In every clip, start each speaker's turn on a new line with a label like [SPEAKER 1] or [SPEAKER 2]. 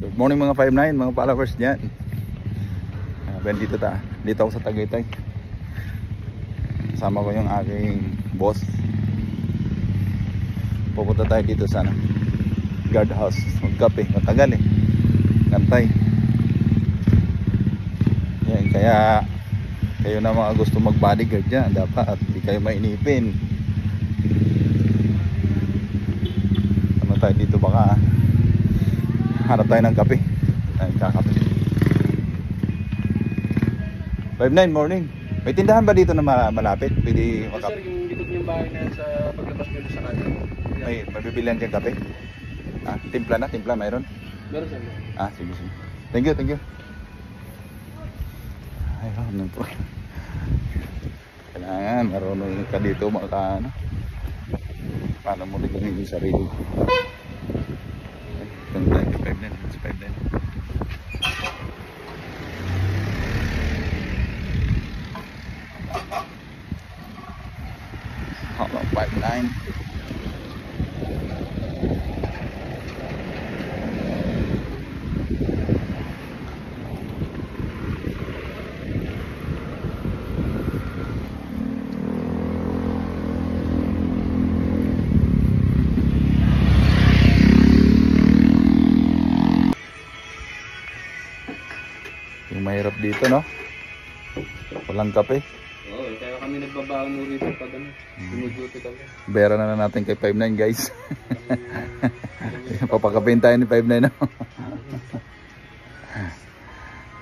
[SPEAKER 1] Good morning mga 5-9, mga followers dyan. Dito ako sa Tagaytay. Kasama ko yung aking boss. Pupunta tayo dito sa guard house. Magkape, matagal Gantay. Yan, kaya kayo na mga gusto mag bodyguard dyan, dapat hindi kayo mainipin. Ano tayo dito, baka hanap tayo ng kape. Ay, kakape. 5-9 morning. May tindahan ba dito na malapit? Pwede
[SPEAKER 2] Sir, yung likod niyong bahay na sa paglabas nyo sa kanila.
[SPEAKER 1] may mabibilihan dyan kape? Timpla mayroon?
[SPEAKER 2] Meron sir.
[SPEAKER 1] Sige. Thank you. Ay, ano po. Kailangan marunong ka dito paano mo ligawin yung sarili. Ganda yung 5-9. Hold on, 5-9. Yung mahirap dito, no? Walang kape.
[SPEAKER 2] Oo, kaya kami nagbabaon mo rito pag dumuduty kami.
[SPEAKER 1] Bera na natin kay 5-9 guys. Papakapin tayo ni 5-9, no?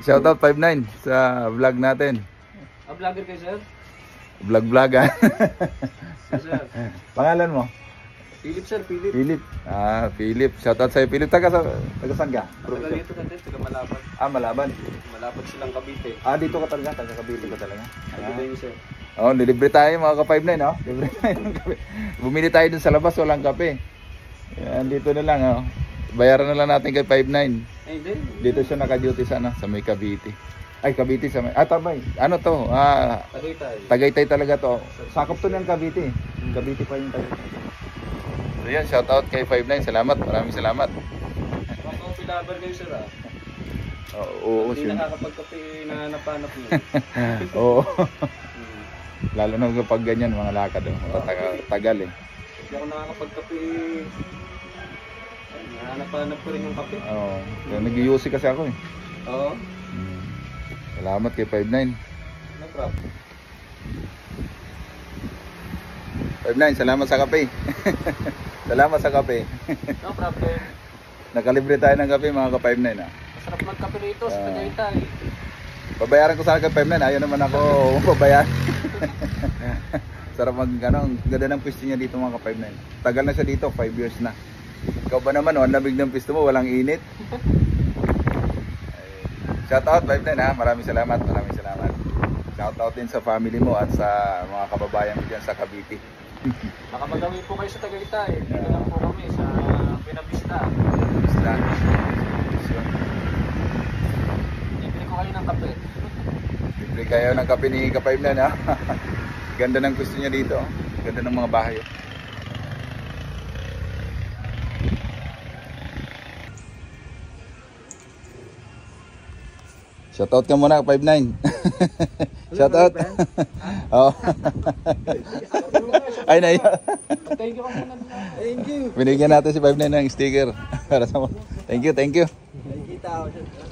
[SPEAKER 1] Shoutout 5-9 sa vlog natin.
[SPEAKER 2] Vlogger kayo sir?
[SPEAKER 1] Vlog
[SPEAKER 2] Yes, sir.
[SPEAKER 1] Pangalan mo?
[SPEAKER 2] Philip sir, Philip.
[SPEAKER 1] Philip. Shoutout sa'yo Philip. Taga saan ka?
[SPEAKER 2] Taga dito ka din, taga Malaban.
[SPEAKER 1] Malaban.
[SPEAKER 2] Malapad silang Cavite.
[SPEAKER 1] Dito ka talaga, taga Cavite ka talaga.
[SPEAKER 2] Cavite yun sir.
[SPEAKER 1] Nilibre tayo mga ka 5-9, no? Libre tayo ng kape. Bumili tayo dun sa labas, walang kape. Yan, dito na lang, Bayaran na lang natin kay 5-9.
[SPEAKER 2] Hindi.
[SPEAKER 1] Dito siya naka-duty sa may Cavite. Ay, Cavite sa may... Tabay. Ano to?
[SPEAKER 2] Tagaytay.
[SPEAKER 1] Tagaytay talaga to. Sakop to ng Cavite. Cavite pa yung Tagaytay. So yan, shoutout kay 5-9. Salamat. Maraming salamat.
[SPEAKER 2] Mga coffee lover kayo sir
[SPEAKER 1] Oo,
[SPEAKER 2] hindi nakakapagkape na napanap niyo.
[SPEAKER 1] Oo. Lalo na kapag ganyan, mga lakad. Tagal
[SPEAKER 2] Hindi ako nakakapagkape. Nahanap ko rin yung kape.
[SPEAKER 1] Oo. Nag-UC kasi ako
[SPEAKER 2] Oo.
[SPEAKER 1] Salamat kay 5-9.
[SPEAKER 2] No problem.
[SPEAKER 1] 5-9, salamat sa kape. Salamat sa kape.
[SPEAKER 2] No problem.
[SPEAKER 1] Nakalibre tayo ng kape mga ka 5-9
[SPEAKER 2] Masarap magkape rito sa Tagaytay.
[SPEAKER 1] Babayaran ko sana kay 5-9. Ayaw naman ako babayaran. Sarap ang ganda ng pwesto niya dito mga ka 5-9. Tagal na siya dito, 5 years na. Ikaw ba naman, ang lamig ng pwesto mo, walang init. Shoutout 5-9 maraming salamat. Shoutout din sa family mo at sa mga kababayan mo dyan sa Cavite.
[SPEAKER 2] Nakapagawi po kayo sa Tagaytay. Dito lang po kami sa Pinabista. Libre ko kayo ng kape.
[SPEAKER 1] Libre kayo ng kape ni ka 5-9 Ganda ng pwesto niya dito. Ganda ng mga bahay. Shoutout ka muna 5-9. Shoutout. Oh. Ay na.
[SPEAKER 2] Thank you ka muna. Thank you.
[SPEAKER 1] Binigyan natin si 5-9 ng sticker para sa mo. Thank you.
[SPEAKER 2] Nakikita ako siya.